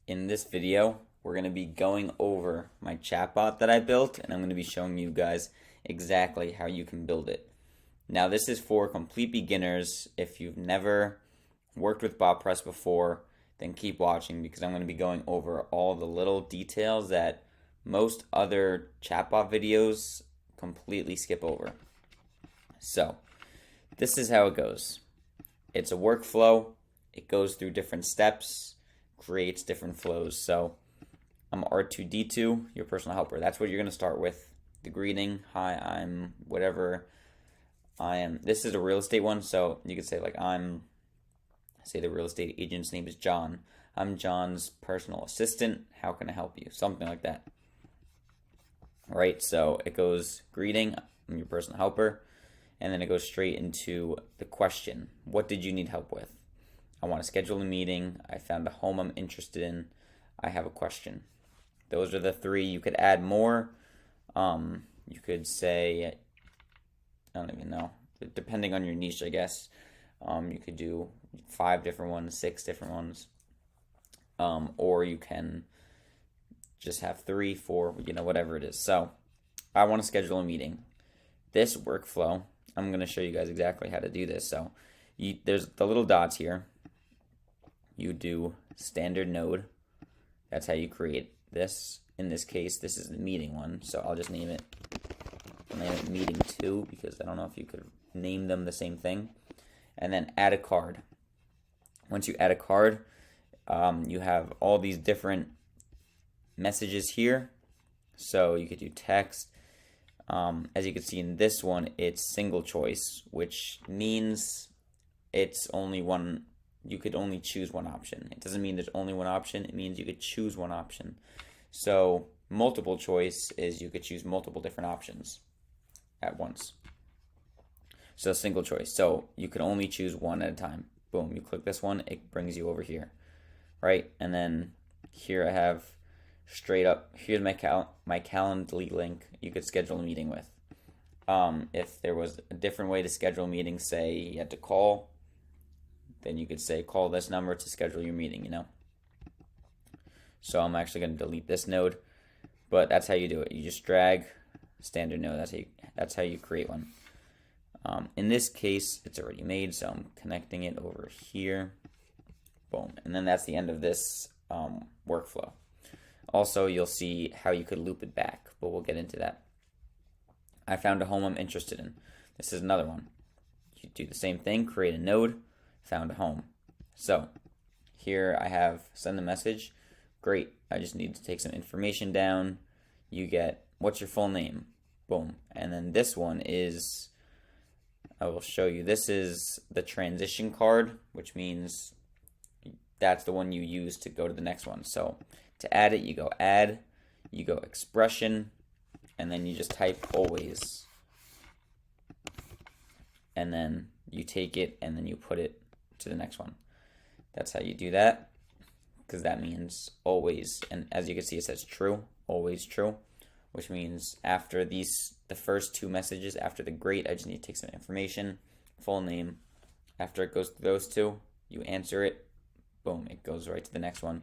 In this video, we're going to be going over my chatbot that I built, and I'm going to be showing you guys exactly how you can build it. Now, this is for complete beginners. If you've never worked with Botpress before, then keep watching because I'm going to be going over all the little details that most other chatbot videos completely skip over. So, this is how it goes. It's a workflow. It goes through different steps, creates different flows. So I'm R2D2, your personal helper. That's what you're going to start with. The greeting, hi, I'm whatever I am. This is a real estate one, so you could say like say the real estate agent's name is John. I'm John's personal assistant. How can I help you? Something like that. All right, so it goes greeting, I'm your personal helper, and then it goes straight into the question. What did you need help with? I want to schedule a meeting. I found a home I'm interested in. I have a question. Those are the three. You could add more. You could say, I don't even know, depending on your niche, I guess. You could do 5 different ones, 6 different ones. Or you can just have 3, 4, whatever it is. So I want to schedule a meeting. This workflow, I'm going to show you guys exactly how to do this. So there's the little dots here. You do standard node. That's how you create this. In this case, this is the meeting one. So I'll just name it meeting 2 because I don't know if you could name them the same thing. And then add a card. Once you add a card, you have all these different messages here. So you could do text. As you can see in this one, it's single choice, which means it's only one. You could only choose one option. It doesn't mean there's only one option. It means you could choose one option. So multiple choice is you could choose multiple different options at once. So single choice. So you could only choose one at a time. Boom, you click this one, it brings you over here, right? And then here I have straight up, here's my Calendly link you could schedule a meeting with. If there was a different way to schedule a meeting, say you had to call, then you could say call this number to schedule your meeting, So I'm actually going to delete this node, but that's how you do it. You just drag standard node. That's how you create one. In this case, it's already made, so I'm connecting it over here. Boom, and then that's the end of this workflow. Also, you'll see how you could loop it back, but we'll get into that. I found a home I'm interested in. This is another one. You do the same thing, create a node, found a home. So here I have send a message. Great, I just need to take some information down. You get, what's your full name? Boom. And then this one is, I will show you, this is the transition card, which means that's the one you use to go to the next one. So to add it, you go add, you go expression, and then you just type always. And then you take it and then you put it to the next one. That's how you do that, because that means always. And as you can see, it says true, always true, which means after the first 2 messages, after the great, I just need to take some information, full name. After it goes through those 2, you answer it, boom, it goes right to the next one,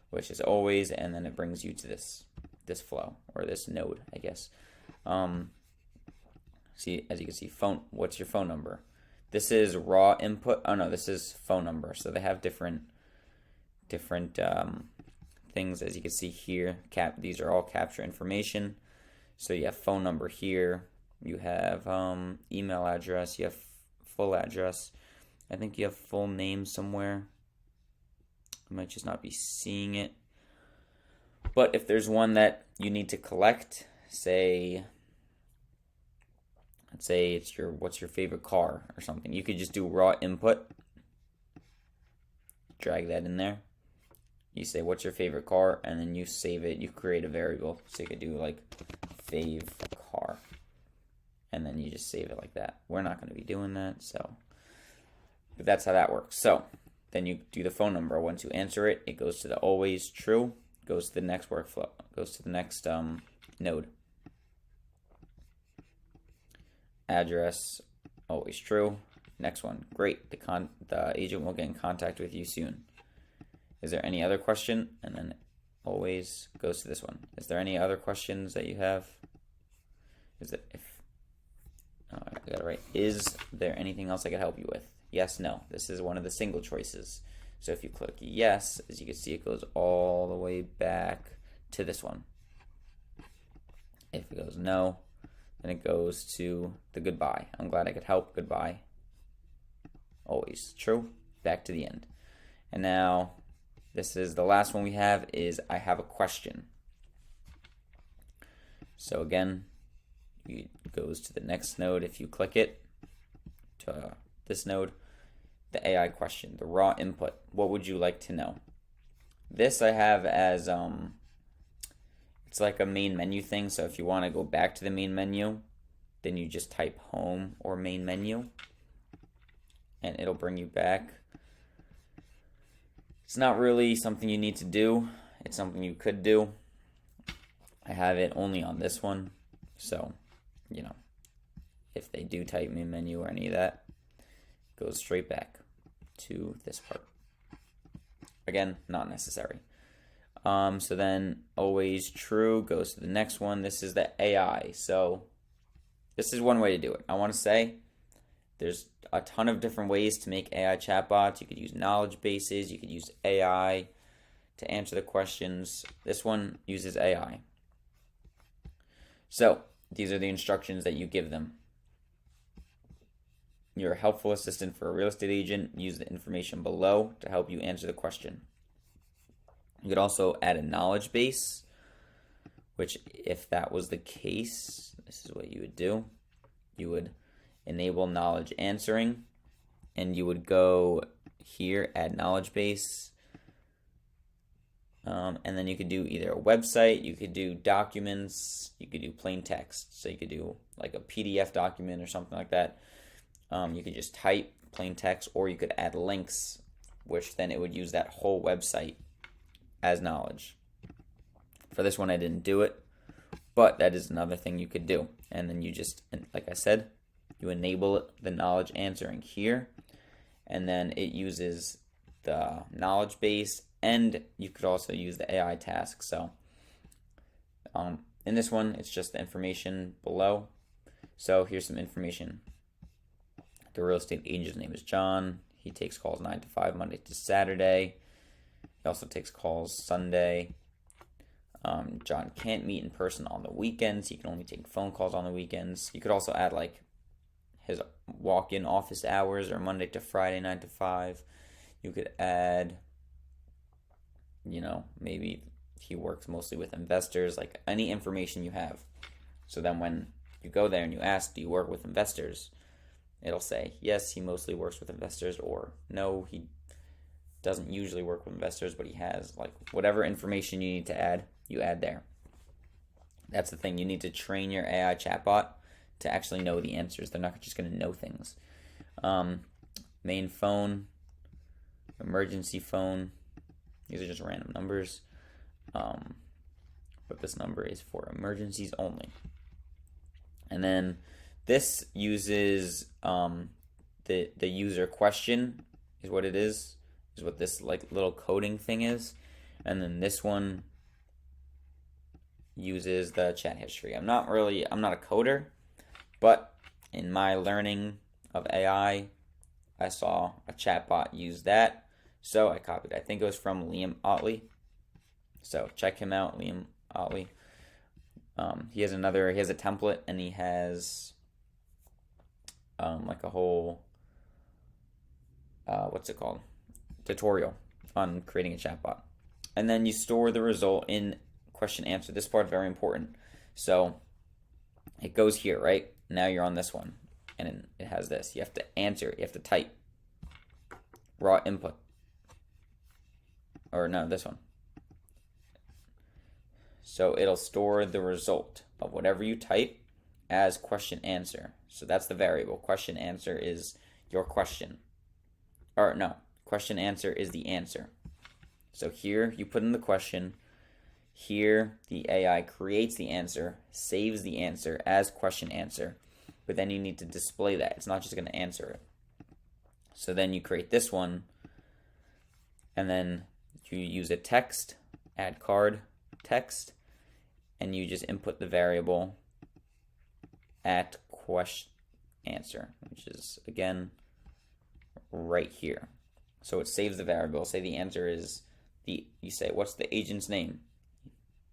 which is always, and then it brings you to this flow, or this node, I guess. See, as you can see, phone, what's your phone number? This is raw input. Oh no, this is phone number. So they have different things, as you can see here. These are all capture information. So you have phone number here. You have email address. You have full address. I think you have full name somewhere. I might just not be seeing it. But if there's one that you need to collect, say, let's say it's what's your favorite car or something, you could just do raw input, drag that in there. You say what's your favorite car, and then you save it. You create a variable, so you could do like fave car, and then you just save it like that. We're not going to be doing that, so, but that's how that works. So then you do the phone number. Once you answer it, it goes to the always true, goes to the next workflow, goes to the next node. Address, always true. Next one, great. The agent will get in contact with you soon. Is there any other question? And then it always goes to this one. Is there any other questions that you have? Is it I got it right. Is there anything else I could help you with? Yes, no. This is one of the single choices. So if you click yes, as you can see, it goes all the way back to this one. If it goes no, then it goes to the goodbye. I'm glad I could help. Goodbye. Always true. Back to the end. And now this is the last one we have is I have a question. So again, it goes to the next node. If you click it to this node, the AI question, the raw input. What would you like to know? This I have as it's like a main menu thing. So if you want to go back to the main menu, then you just type home or main menu and it'll bring you back. It's not really something you need to do. It's something you could do. I have it only on this one. So, you know, if they do type main menu or any of that, it goes straight back to this part. Again, not necessary. So then always true goes to the next one. This is the AI. So this is one way to do it. I want to say there's a ton of different ways to make AI chatbots. You could use knowledge bases. You could use AI to answer the questions. This one uses AI. So these are the instructions that you give them. You're a helpful assistant for a real estate agent. Use the information below to help you answer the question. You could also add a knowledge base, which if that was the case, this is what you would do. You would enable knowledge answering, and you would go here, add knowledge base, and then you could do either a website, you could do documents, you could do plain text. So you could do like a PDF document or something like that. You could just type plain text, or you could add links, which then it would use that whole website as knowledge. For this one, I didn't do it, but that is another thing you could do. And then you just, like I said, you enable the knowledge answering here, and then it uses the knowledge base, and you could also use the AI task. So in this one, it's just the information below. So here's some information. The real estate agent's name is John. He takes calls 9 to 5, Monday to Saturday. He also takes calls Sunday. John can't meet in person on the weekends. He can only take phone calls on the weekends. You could also add like his walk-in office hours or Monday to Friday, 9 to 5. You could add, you know, maybe he works mostly with investors, like any information you have. So then when you go there and you ask, do you work with investors? It'll say, yes, he mostly works with investors, or no, he doesn't usually work with investors, but he has. Like whatever information you need to add, you add there. That's the thing. You need to train your AI chatbot to actually know the answers. They're not just going to know things. Main phone, emergency phone. These are just random numbers. But this number is for emergencies only. And then this uses the user question is what it is what this like little coding thing is. And then this one uses the chat history. I'm not a coder, but in my learning of AI, I saw a chatbot use that, so I copied it. I think it was from Liam Otley. So check him out, Liam Otley. He has a template, and he has like a whole tutorial on creating a chatbot. And then you store the result in question answer. This part is very important. So it goes here, right? Now you're on this one, and it has this. You have to answer. You have to type raw input. Or no, this one. So it'll store the result of whatever you type as question answer. So that's the variable. Question answer is your question. Or no, question answer is the answer. So here you put in the question. Here the AI creates the answer, saves the answer as question answer. But then you need to display that. It's not just going to answer it. So then you create this one, and then you use a text, add card, text, and you just input the variable at question answer, which is, again, right here. So it saves the variable. Say the answer is, you say, what's the agent's name?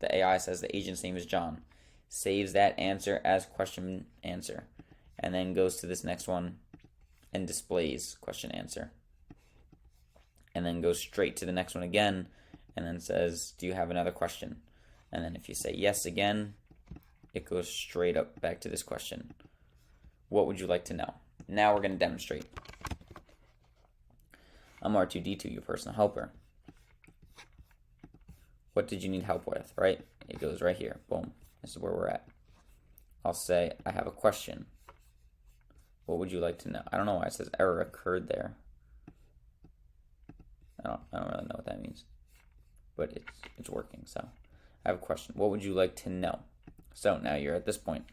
The AI says the agent's name is John. Saves that answer as question answer, and then goes to this next one and displays question answer. And then goes straight to the next one again, and then says, do you have another question? And then if you say yes again, it goes straight up back to this question. What would you like to know? Now we're going to demonstrate. I'm R2D2, your personal helper. What did you need help with, right? It goes right here. Boom. This is where we're at. I'll say, I have a question. What would you like to know? I don't know why it says error occurred there. I don't really know what that means. But it's working, so. I have a question. What would you like to know? So now you're at this point.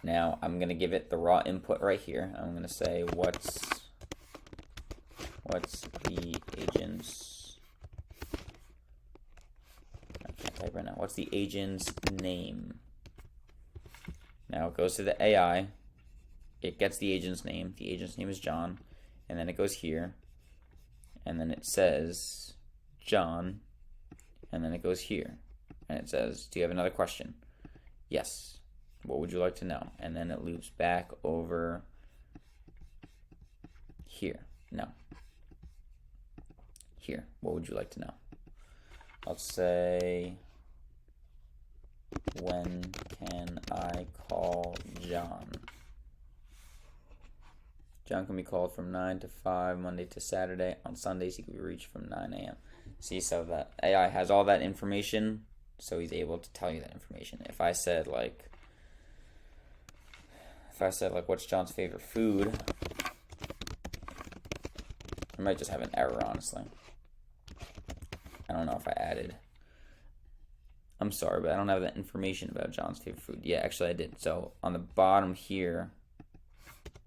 Now I'm going to give it the raw input right here. I'm going to say, what's the agent's, I can't type right now. What's the agent's name? Now it goes to the AI. It gets the agent's name. The agent's name is John. And then it goes here. And then it says John. And then it goes here. And it says, do you have another question? Yes. What would you like to know? And then it loops back over here. No. Here. What would you like to know? I'll say, when can I call John? John can be called from 9 to 5, Monday to Saturday. On Sundays, he can be reached from 9 a.m. See, so that AI has all that information, so he's able to tell you that information. If I said, what's John's favorite food, I might just have an error, honestly. I don't know if I added. I'm sorry, but I don't have that information about John's favorite food. Yeah, actually I did. So on the bottom here,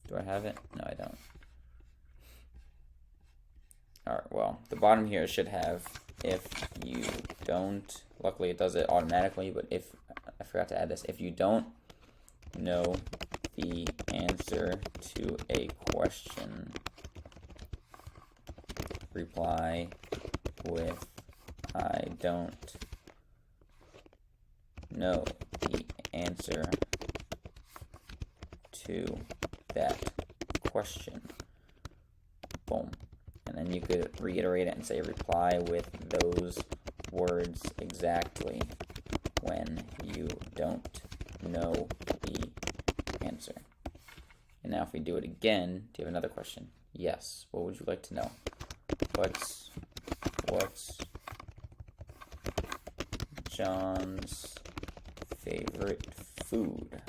do I have it? No, I don't. Alright, well, the bottom here should have, if you don't, luckily it does it automatically, but if, I forgot to add this, if you don't know the answer to a question, reply with, I don't know the answer to that question. Boom. And then you could reiterate it and say, reply with those words exactly when you don't know the answer. And now if we do it again, do you have another question? Yes. What would you like to know? What's John's favorite food?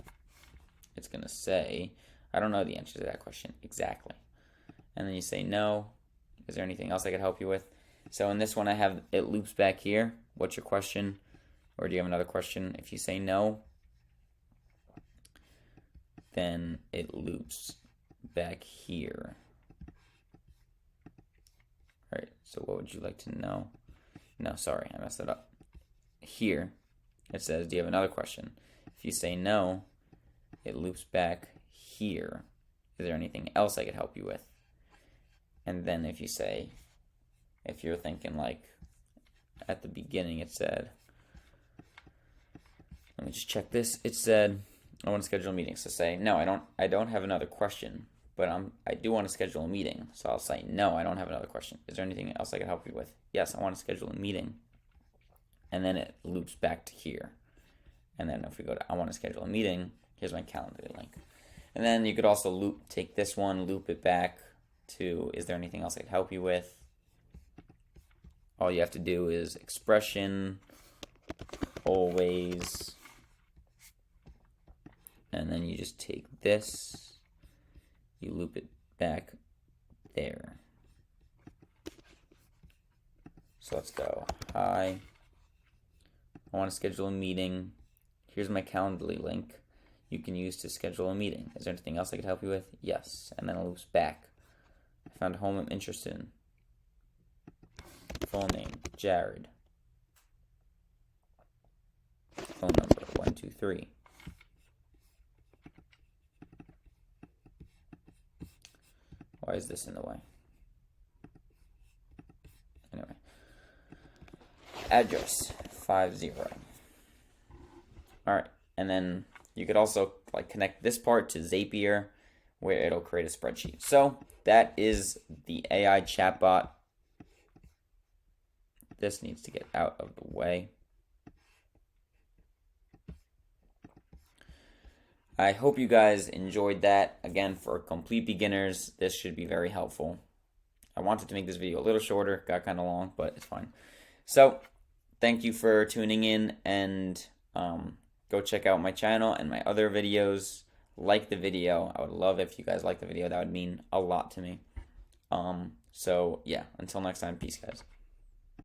It's going to say, I don't know the answer to that question exactly. And then you say no. Is there anything else I could help you with? So in this one I have, it loops back here. What's your question? Or do you have another question? If you say no, then it loops back here. Alright, so what would you like to know? No, sorry, I messed it up. Here, it says, do you have another question? If you say no, it loops back here. Is there anything else I could help you with? And then if you say, if you're thinking like, at the beginning it said, let me just check this. It said, I want to schedule a meeting. So say, no, I don't have another question, but I do want to schedule a meeting. So I'll say, no, I don't have another question. Is there anything else I can help you with? Yes, I want to schedule a meeting. And then it loops back to here. And then if we go to, I want to schedule a meeting, here's my calendar link. And then you could also take this one, loop it back to, is there anything else I could help you with? All you have to do is expression, always, and then you just take this, you loop it back there. So let's go, hi, I want to schedule a meeting. Here's my Calendly link you can use to schedule a meeting. Is there anything else I could help you with? Yes. And then it loops back. I found a home I'm interested in. Full name, Jared. Phone number, 123. Why is this in the way? Anyway. Address, 50. Alright, and then you could also connect this part to Zapier, where it'll create a spreadsheet. So that is the AI chatbot. This needs to get out of the way. I hope you guys enjoyed that. Again, for complete beginners, this should be very helpful. I wanted to make this video a little shorter, got kind of long, but it's fine. So, thank you for tuning in, and go check out my channel and my other videos. Like the video. I would love if you guys like the video. That would mean a lot to me. So, yeah, until next time, peace, guys.